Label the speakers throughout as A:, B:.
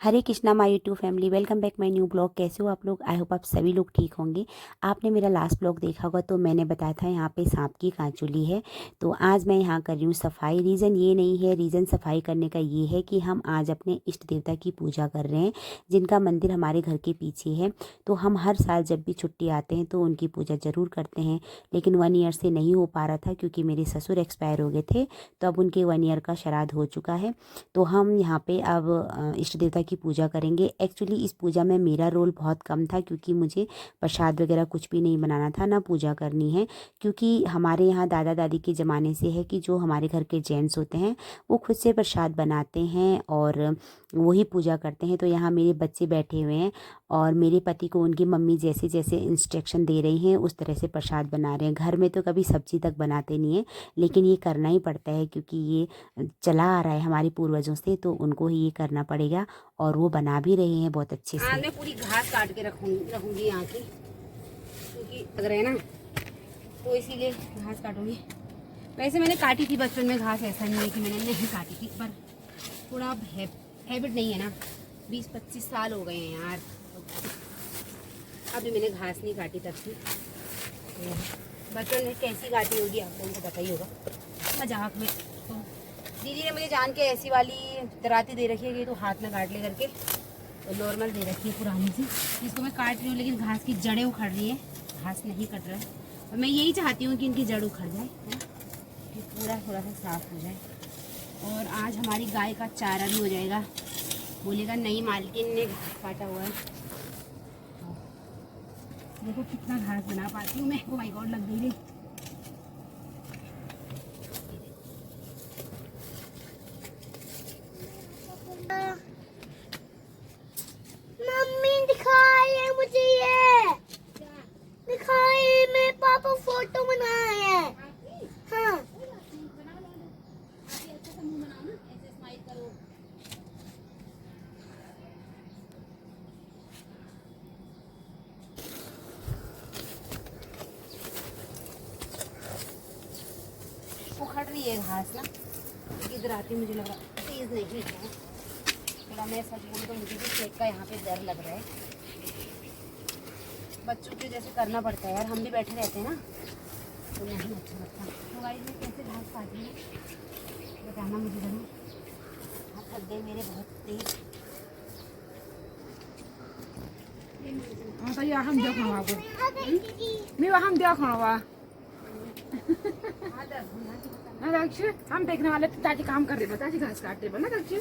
A: Hare Krishna my YouTube family, welcome back my new blog. कैसे हो आप लोग? आई होप आप सभी लोग ठीक होंगे। आपने मेरा लास्ट ब्लॉग देखा होगा तो मैंने बताया था यहाँ पे सांप की कांचुली है। तो आज मैं यहाँ कर रही हूँ सफाई। रीज़न ये नहीं है, रीज़न सफाई करने का ये है कि हम आज अपने इष्ट देवता की पूजा कर रहे हैं, जिनका मंदिर हमारे घर के पीछे है। तो हम हर साल जब भी छुट्टी आते हैं तो उनकी पूजा ज़रूर करते हैं, लेकिन 1 ईयर से नहीं हो पा रहा था क्योंकि मेरे ससुर एक्सपायर हो गए थे। तो अब उनके 1 ईयर का श्राद्ध हो चुका है। तो हम यहाँ पे अब इष्ट देवता की पूजा करेंगे। एक्चुअली इस पूजा में मेरा रोल बहुत कम था क्योंकि मुझे प्रसाद वगैरह कुछ भी नहीं बनाना था, ना पूजा करनी है। क्योंकि हमारे यहाँ दादा दादी के ज़माने से है कि जो हमारे घर के जेंट्स होते हैं वो खुद से प्रसाद बनाते हैं और वही पूजा करते हैं। तो यहाँ मेरे बच्चे बैठे हुए हैं और मेरे पति को उनकी मम्मी जैसे जैसे इंस्ट्रक्शन दे रही हैं उस तरह से प्रसाद बना रहे हैं। घर में तो कभी सब्जी तक बनाते नहीं हैं, लेकिन ये करना ही पड़ता है क्योंकि ये चला आ रहा है हमारे पूर्वजों से, तो उनको ही ये करना पड़ेगा। और वो बना भी रहे हैं बहुत अच्छे से।
B: आज मैं पूरी घास काट के रखूंगी यहाँ की, क्योंकि लग रहे हैं ना, तो इसीलिए घास काटूंगी। वैसे मैंने काटी थी बचपन में घास, ऐसा नहीं है कि मैंने नहीं काटी थी, पर थोड़ा अब हैबिट नहीं है ना। 20-25 साल हो गए हैं यार, अभी मैंने घास नहीं काटी तब से। बचपन में कैसी काटी होगी आप लोगों को पता ही होगा, मजाक में। तो दीदी ने मुझे जान के ऐसी वाली दराती दे रखी है कि तो हाथ में काट ले करके, तो नॉर्मल दे रखी है पुरानी सी, जिसको मैं काट रही हूँ। लेकिन घास की जड़ें उखड़ रही है, घास नहीं कट रहा है। और मैं यही चाहती हूँ कि इनकी जड़ उखड़ जाए, है ना, कि पूरा थोड़ा सा साफ हो जाए। और आज हमारी गाय का चारा भी हो जाएगा। बोलेगा नहीं मालकिन ने घास काटा हुआ है। देखो कितना घास बना पाती हूँ मैं। ओ माय गॉड, लग गई।
C: मम्मी दिखाई मुझे, ये दिखाई मेरे पापा फोटो बनाए हैं। हाँ
B: उखड़ रही है घास ना, इधर आती मुझे लग रहा तेज नहीं है थोड़ा। मैं सच बोलूँ तो मुझे भी शेक का यहाँ पे डर लग रहा है। बच्चों के जैसे करना पड़ता है यार, हम भी बैठे रहते हैं ना तो नहीं अच्छा लगता। तो गाइस मैं कैसे घास काट रही हूँ बताना मुझे जरूर। हाथ थक गए मेरे बहुत तेज।
D: तो या हम देखो आपको मैं वहाँ हम देखो वा ना दक्षिण हम देखने वाले थे, ताजी काम कर रहे थे, ताजी घास काट रहे थे ना दक्षिण।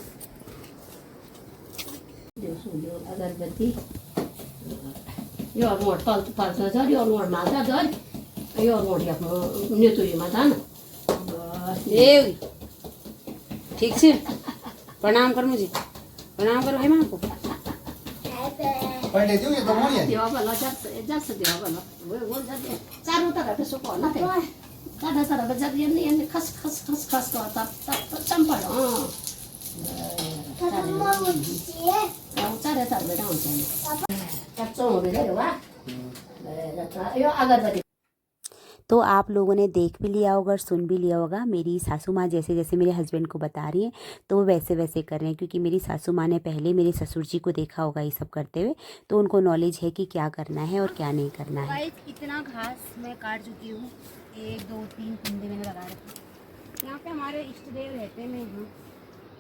E: अगरबत्ती यो मोड पर्छ छ, यो मोड माल्छ झन्, यो मोड नेतुरीमा जान बस।
B: ए ठीक से प्रणाम कर, मुझे प्रणाम कर भाई माँ को।
F: पहिले देऊ यो त मरिहाल्यो।
E: त्यो अब ल जान्छ त्यो अब ल वो जाते चारो तरफ सुको होला ते kada तरफ जाते ये खस खस खस खस तो तब चंपड़ चारे तरफ बेटा हुन्छ नि कच्चो हो गयो वा यो अगरबत्ती।
A: तो आप लोगों ने देख भी लिया होगा और सुन भी लिया होगा, मेरी सासू माँ जैसे जैसे मेरे हस्बैंड को बता रही हैं तो वो वैसे वैसे कर रहे हैं। क्योंकि मेरी सासू माँ ने पहले मेरे ससुर जी को देखा होगा ये सब करते हुए, तो उनको नॉलेज है कि क्या करना है और क्या नहीं करना है।
B: गाइस इतना घास मैं काट चुकी हूँ, 1 2 3 कुंडे मैंने लगा रखे। यहाँ पे हमारे इष्ट देव रहते हैं। मैं यहाँ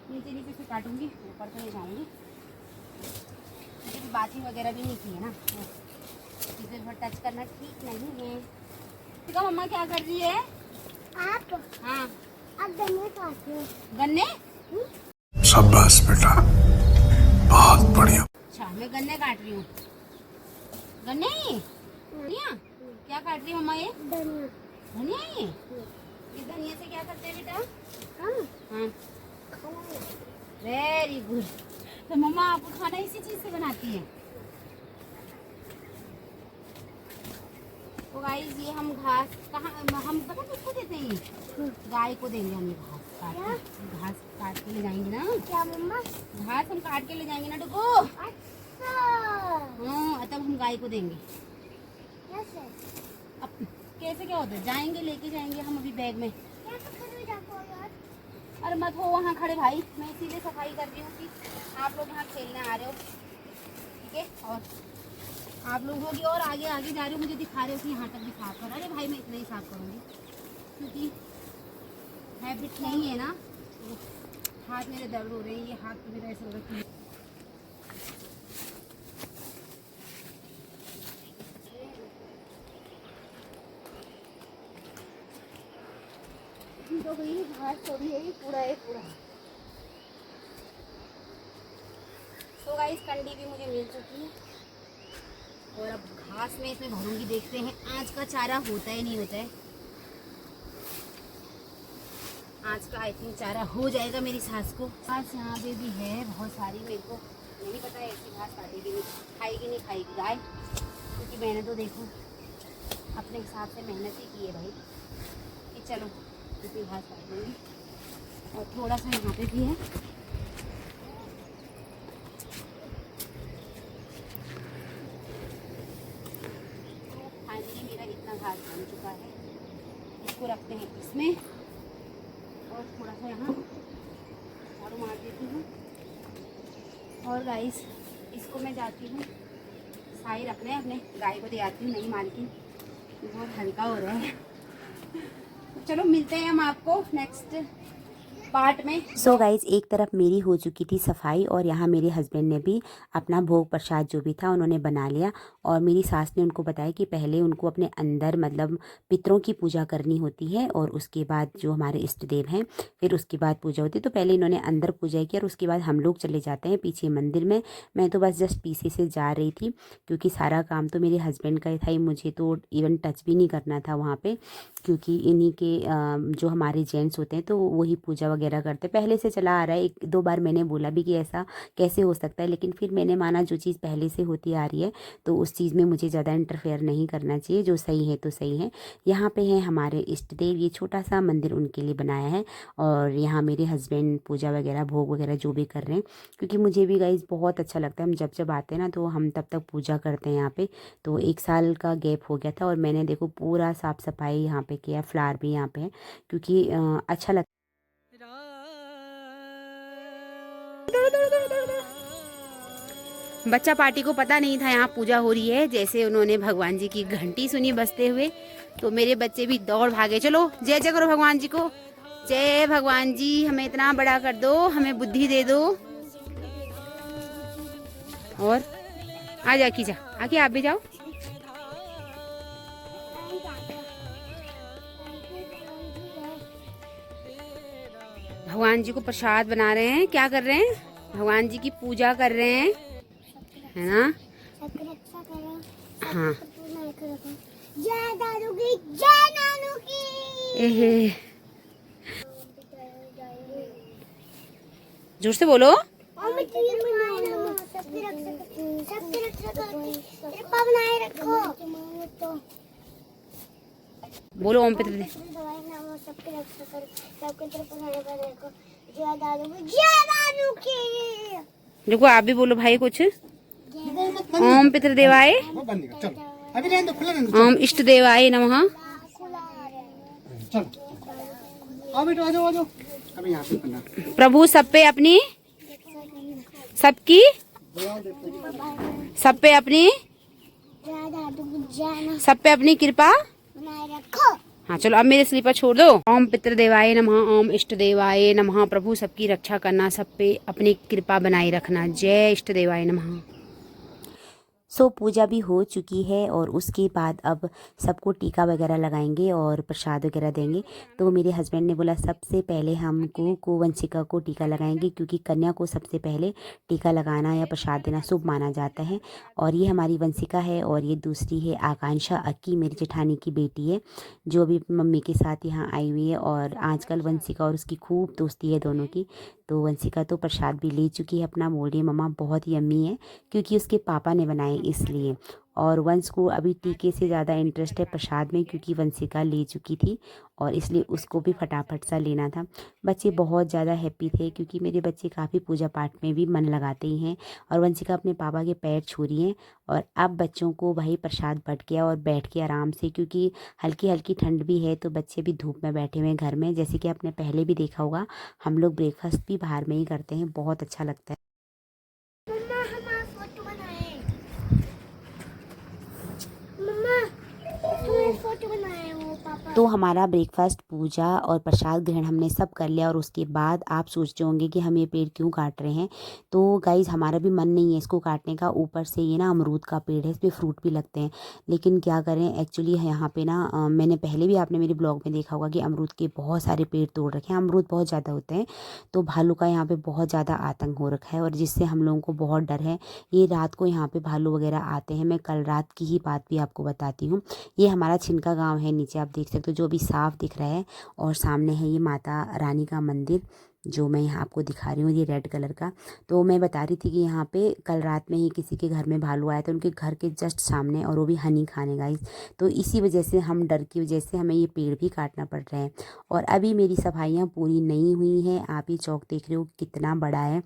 B: नीचे नीचे से काटूंगी, ऊपर तो नहीं जाऊँगी क्योंकि बाथरूम वगैरह भी नहीं की है ना, इसे पर टच करना ठीक नहीं है। ठीक है मम्मा, क्या कर रही है
C: आप
B: हाँ
C: अब गन्ने काट रहे हो।
B: गन्ने?
F: शाबाश बेटा, बहुत बढ़िया।
B: अच्छा मैं गन्ने काट रही हूँ। गन्ने धनिया क्या काट रही है मम्मा? ये
C: धनिया
B: धनिया है। ये धनिया से क्या करते हैं बेटा?
C: हम
B: हाँ
C: खाना
B: वेरी गुड। तो मम्मा आपको खाना इसी चीज से बनाती है। तो गाइस ये हम घास कहाँ, हम पता किसको देते हैं? ये गाय को देंगे हम। ये घास काट के ले जाएंगे ना।
C: क्या मम्मा?
B: घास हम काट के ले जाएंगे ना डुगू।
C: अच्छा
B: हाँ तब हम गाय को देंगे।
C: कैसे?
B: अब कैसे क्या होता है, जाएंगे लेके जाएंगे हम अभी बैग में।
C: कैसे खरीद जाओ यार?
B: अरे मत हो वहाँ खड़े भाई, मैं इसीलिए सफाई कर रही हूँ कि आप लोग यहाँ खेलने आ रहे हो, ठीक है। और आप लोग होगी और आगे आगे जा रहे हो, मुझे दिखा रहे हो कि यहाँ तक भी साफ कर। अरे भाई मैं इतना ही साफ करूँगी क्योंकि हैबिट नहीं है ना, तो हाथ मेरे दर्द हो रहे हैं, ये हाथ तो मेरा ऐसा हो रहा है। तो भाई घास तो भी है पूरा है पूरा। तो गाइस कंडी भी मुझे मिल चुकी है और अब घास में इसमें भरूंगी, देखते हैं आज का चारा होता है नहीं होता है। आज का आई थिंक चारा हो जाएगा मेरी सास को। घास यहाँ पे भी है बहुत सारी, मेरे को नहीं पता है ऐसी घास काटेगी नहीं, खाएगी नहीं खाएगी गाय, क्योंकि मैंने तो देखो अपने हिसाब से मेहनत ही की है भाई कि चलो इतनी घास काट दूँगी। और थोड़ा सा यहाँ पे भी है, फाइनली मेरा इतना घास बन चुका है। इसको रखते हैं इसमें और थोड़ा सा यहाँ झाड़ू मार देती हूँ। और गाइस इसको मैं जाती हूँ साई रखने, अपने गाय को दे आती हूँ, नई मालकिन बहुत हल्का हो रहा है। चलो मिलते हैं हम आपको नेक्स्ट पार्ट में।
A: सो गाइज एक तरफ मेरी हो चुकी थी सफाई और यहाँ मेरे हस्बैंड ने भी अपना भोग प्रसाद जो भी था उन्होंने बना लिया। और मेरी सास ने उनको बताया कि पहले उनको अपने अंदर मतलब पितरों की पूजा करनी होती है और उसके बाद जो हमारे इष्ट देव हैं फिर उसके बाद पूजा होती है। तो पहले इन्होंने अंदर पूजा की और उसके बाद हम लोग चले जाते हैं पीछे मंदिर में। मैं तो बस जस्ट पीछे से जा रही थी क्योंकि सारा काम तो मेरे हस्बैंड का ही था, मुझे तो इवन टच भी नहीं करना था वहाँ पर, क्योंकि इन्हीं के जो हमारे जेंट्स होते हैं तो वही पूजा वगैरह करते। पहले से चला आ रहा है, एक दो बार मैंने बोला भी कि ऐसा कैसे हो सकता है, लेकिन फिर मैंने माना जो चीज़ पहले से होती आ रही है तो उस चीज़ में मुझे ज़्यादा इंटरफेयर नहीं करना चाहिए, जो सही है तो सही है। यहाँ पे हैं हमारे इष्ट देव, ये छोटा सा मंदिर उनके लिए बनाया है और यहाँ मेरे हस्बैंड पूजा वगैरह भोग वगैरह जो भी कर रहे हैं, क्योंकि मुझे भी गाइस बहुत अच्छा लगता है। हम जब जब आते हैं ना तो हम तब तक पूजा करते हैं यहाँ पे। तो 1 साल का गैप हो गया था और मैंने देखो पूरा साफ़ सफाई यहाँ पे किया, फ्लावर भी यहाँ पे है क्योंकि अच्छा लगता
B: बच्चा पार्टी को पता नहीं था यहाँ पूजा हो रही है। जैसे उन्होंने भगवान जी की घंटी सुनी बजते हुए तो मेरे बच्चे भी दौड़ भागे। चलो जय जय करो भगवान जी को, जय भगवान जी हमें इतना बड़ा कर दो, हमें बुद्धि दे दो। और आ जा जा आके आप भी जाओ। भगवान जी को प्रसाद बना रहे हैं, क्या कर रहे हैं, भगवान जी की पूजा कर रहे हैं, है ना। हाँ
C: जय दादू की, जय नानू की।
B: जोर से बोलो।
C: सबकी रक्षा करती, कृपा बनाए रखो।
B: बोलो ओम पितृ दे।
C: सबकी रक्षा करो, सबके तरफ बनाए रखो। जय दादू की, जय नानू की।
B: देखो आप भी बोलो भाई कुछ। ओम पितृदेवाय, ओम इष्ट देवाय नमः। प्रभु सब पे अपनी, सबकी सब पे अपनी, सब पे अपनी कृपा
C: बनाए रखो।
B: हाँ चलो अब मेरे स्लीपर छोड़ दो। ओम पितृदेवाय नमः, ओम इष्ट देवाय नमः। प्रभु सबकी रक्षा करना, सब पे अपनी कृपा बनाए रखना। जय इष्ट देवाय नमः।
A: सो पूजा भी हो चुकी है और उसके बाद अब सबको टीका वगैरह लगाएंगे और प्रसाद वगैरह देंगे। तो मेरे हस्बैंड ने बोला सबसे पहले हम कुवंशिका को टीका लगाएंगे क्योंकि कन्या को सबसे पहले टीका लगाना या प्रसाद देना शुभ माना जाता है। और ये हमारी वंशिका है और ये दूसरी है आकांक्षा अक्की, मेरी जेठानी की बेटी है जो अभी मम्मी के साथ यहाँ आई हुई है। और आजकल वंशिका और उसकी खूब दोस्ती है दोनों की। तो वंशिका तो प्रसाद भी ले चुकी है अपना, बोल रही है मम्मा बहुत यम्मी है क्योंकि उसके पापा ने बनाए इसलिए। और वंश को अभी टीके से ज़्यादा इंटरेस्ट है प्रसाद में, क्योंकि वंशिका ले चुकी थी और इसलिए उसको भी फटाफट सा लेना था। बच्चे बहुत ज़्यादा हैप्पी थे, क्योंकि मेरे बच्चे काफ़ी पूजा पाठ में भी मन लगाते ही हैं। और वंशिका अपने पापा के पैर छू रही हैं। और अब बच्चों को भाई प्रसाद बट गया और बैठ के आराम से, क्योंकि हल्की हल्की ठंड भी है तो बच्चे भी धूप में बैठे हुए हैं घर में। जैसे कि आपने पहले भी देखा होगा, हम लोग ब्रेकफास्ट भी बाहर में ही करते हैं, बहुत अच्छा लगता है।
C: मम्मा हमारा फोटो बनाए। मम्मा तुम्हें फोटो बनाए हो पापा।
A: तो हमारा ब्रेकफास्ट, पूजा और प्रसाद ग्रहण हमने सब कर लिया। और उसके बाद आप सोचते होंगे कि हम ये पेड़ क्यों काट रहे हैं। तो गाइज़ हमारा भी मन नहीं है इसको काटने का। ऊपर से ये ना अमरूद का पेड़ है, इस पर फ्रूट भी लगते हैं, लेकिन क्या करें, एक्चुअली यहाँ पे ना मैंने पहले भी आपने मेरे ब्लॉग में देखा होगा कि अमरूद के बहुत सारे पेड़ तोड़ रखे हैं। अमरूद बहुत ज़्यादा होते हैं, तो भालू का यहाँ पे बहुत ज़्यादा आतंक हो रखा है, और जिससे हम लोगों को बहुत डर है। ये रात को यहाँ पे भालू वगैरह आते हैं। मैं कल रात की ही बात भी आपको बताती हूँ। ये हमारा छिनका गांव है, नीचे आप देख सकते हो जो भी साफ दिख रहा है। और सामने है ये माता रानी का मंदिर, जो मैं यहाँ आपको दिखा रही हूँ, ये रेड कलर का। तो मैं बता रही थी कि यहाँ पे कल रात में ही किसी के घर में भालू आया था, उनके घर के जस्ट सामने, और वो भी हनी खाने गाइस। तो इसी वजह से हम डर की वजह से हमें ये पेड़ भी काटना पड़ रहा है। और अभी मेरी सफाइयाँ पूरी नहीं हुई हैं। आप ये चौक देख रहे हो कितना बड़ा है।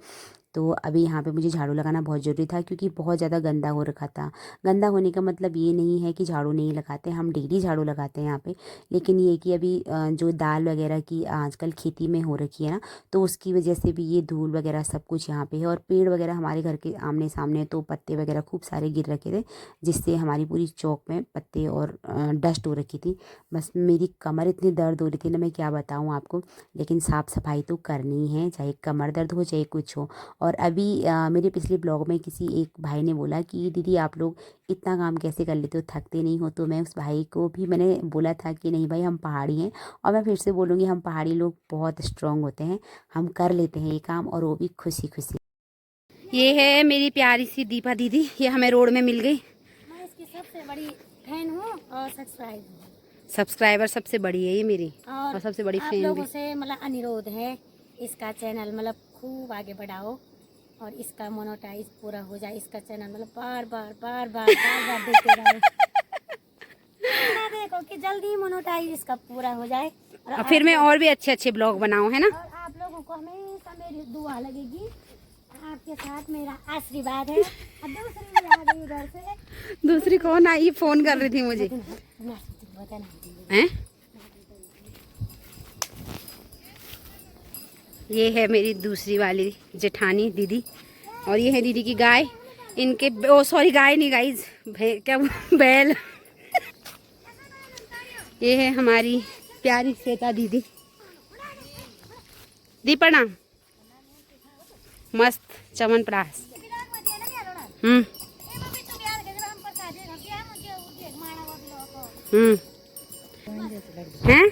A: तो अभी यहाँ पे मुझे झाड़ू लगाना बहुत ज़रूरी था, क्योंकि बहुत ज़्यादा गंदा हो रखा था। गंदा होने का मतलब ये नहीं है कि झाड़ू नहीं लगाते, हम डेली झाड़ू लगाते हैं यहाँ पे। लेकिन ये कि अभी जो दाल वगैरह की आजकल खेती में हो रखी है ना, तो उसकी वजह से भी ये धूल वगैरह सब कुछ यहाँ पे है। और पेड़ वगैरह हमारे घर के आमने सामने, तो पत्ते वगैरह खूब सारे गिर रखे थे, जिससे हमारी पूरी चौक में पत्ते और डस्ट हो रखी थी। बस मेरी कमर इतनी दर्द हो रही थी ना, मैं क्या बताऊँ आपको। लेकिन साफ़ सफाई तो करनी है, चाहे कमर दर्द हो चाहे कुछ हो। और अभी मेरे पिछले ब्लॉग में किसी एक भाई ने बोला कि दीदी आप लोग इतना काम कैसे कर लेते हो, थकते नहीं हो। तो मैं उस भाई को भी मैंने बोला था कि नहीं भाई, हम पहाड़ी हैं। और मैं फिर से बोलूँगी, हम पहाड़ी लोग बहुत स्ट्रांग होते हैं, हम कर लेते हैं ये काम, और वो भी खुशी खुशी।
B: ये है मेरी प्यारी सी दीपा दीदी, ये हमें रोड में मिल गई।
C: मैं इसकी सबसे बड़ी फैन हूँ और
B: सब्सक्राइबर सबसे बड़ी है ये मेरी, और सबसे बड़ी
C: आप
B: फैन
C: लोगों
B: भी।
C: से मतलब अनुरोध है, इसका चैनल मतलब खूब आगे बढ़ाओ और इसका मोनेटाइज पूरा हो जाए। इसका चैनल मतलब बार बार देखते रहो। देखो कि जल्दी मोनेटाइज इसका पूरा हो जाए,
B: और फिर मैं और भी अच्छे अच्छे ब्लॉग बनाऊँ, है ना।
C: और आप लोगों को हमेशा मेरी दुआ लगेगी, आपके साथ मेरा आशीर्वाद है। और दूसरी भी आ गई उधर से।
B: दूसरी कौन आई, फोन कर रही थी मुझे, हैं? ये है मेरी दूसरी वाली जेठानी दीदी, और ये है दीदी की गाय। इनके ओ सॉरी गाय नहीं गाइज, क्या बैल। ये है हमारी प्यारी श्वेता दीदी। दीपना मस्त चमन प्रास। हैं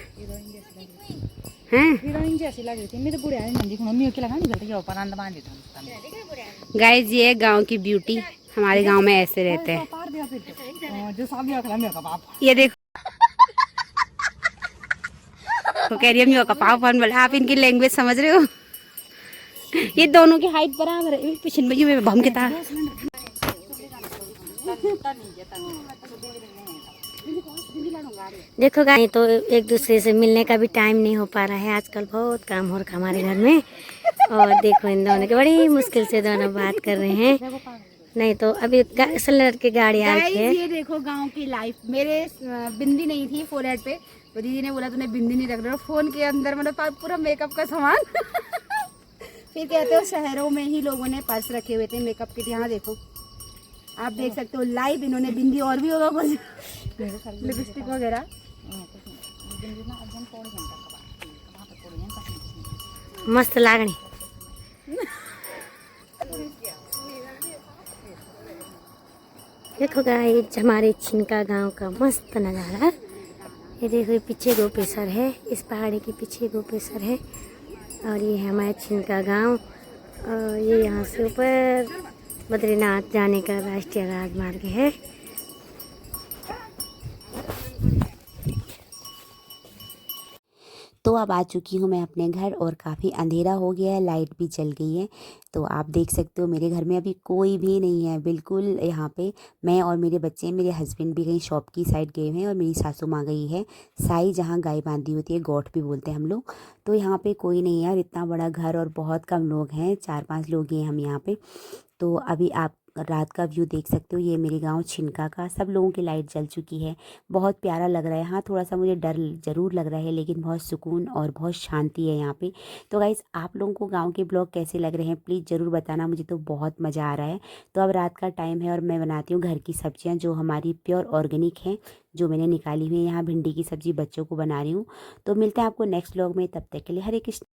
B: हैं
D: हीरोइन जैसी लग रही थी। मेरे बुढ़े आदमी मंदी को मम्मी के लगा नहीं करते, ये ऊपर अंद बांध देता हूं।
B: गाइज ये गांव की ब्यूटी, हमारे गांव में ऐसे रहते हैं।
D: पार दिया फिर जो सामने आखला मेरा का बाप।
B: ये देखो तो कह रही है पापन बोले। आप इनकी लैंग्वेज समझ रहे हो। ये दोनों की हाइट बराबर है। पिछन में भम के था।
C: देखो गाय तो एक दूसरे से मिलने का भी टाइम नहीं हो पा रहा है, आजकल बहुत काम हो रखा हमारे घर में। और देखो इन दोनों के बड़ी मुश्किल से दोनों बात कर रहे हैं, नहीं तो अभी सिलेंडर की गाड़ी आई है।
B: ये देखो गांव की लाइफ। मेरे बिंदी नहीं थी फोरहेड पे, तो दीदी ने बोला तूने बिंदी नहीं रख रहे हो फोन के अंदर, मतलब पूरा मेकअप का सामान। फिर कहते हो शहरों में ही लोगों ने पर्स रखे हुए थे मेकअप के। यहाँ देखो आप देख सकते हो लाइव, इन्होंने बिंदी और भी होगा कुछ लिपस्टिक वगैरह।
C: मस्त लागणी। देखो गाइस हमारे छिनका गांव का मस्त नज़ारा। ये देखो पीछे गोपेसर है, इस पहाड़ी के पीछे गोपेसर है, और ये है हमारा छिनका गांव। और ये यहाँ से ऊपर बद्रीनाथ जाने का राष्ट्रीय राजमार्ग है।
A: तो अब आ चुकी हूँ मैं अपने घर और काफ़ी अंधेरा हो गया है, लाइट भी चल गई है। तो आप देख सकते हो मेरे घर में अभी कोई भी नहीं है, बिल्कुल यहाँ पे मैं और मेरे बच्चे, मेरे हस्बैंड भी कहीं शॉप की साइड गए हुए हैं और मेरी सासू माँ गई है साई, जहाँ गाय बांधी होती है, गोठ भी बोलते हैं हम लोग। तो यहाँ पे कोई नहीं है और इतना बड़ा घर और बहुत कम लोग हैं, 4-5 लोग हैं हम यहाँ पे। तो अभी आप रात का व्यू देख सकते हो, ये मेरे गांव छिनका का, सब लोगों की लाइट जल चुकी है, बहुत प्यारा लग रहा है। हाँ थोड़ा सा मुझे डर ज़रूर लग रहा है, लेकिन बहुत सुकून और बहुत शांति है यहाँ पे। तो गाइज़ आप लोगों को गांव के ब्लॉग कैसे लग रहे हैं प्लीज़ ज़रूर बताना, मुझे तो बहुत मज़ा आ रहा है। तो अब रात का टाइम है और मैं बनाती हूँ घर की सब्जियाँ जो हमारी प्योर ऑर्गेनिक हैं, जो मैंने निकाली हुई है। यहाँ भिंडी की सब्ज़ी बच्चों को बना रही हूँ। तो मिलते हैं आपको नेक्स्ट व्लॉग में, तब तक के लिए हरे कृष्ण।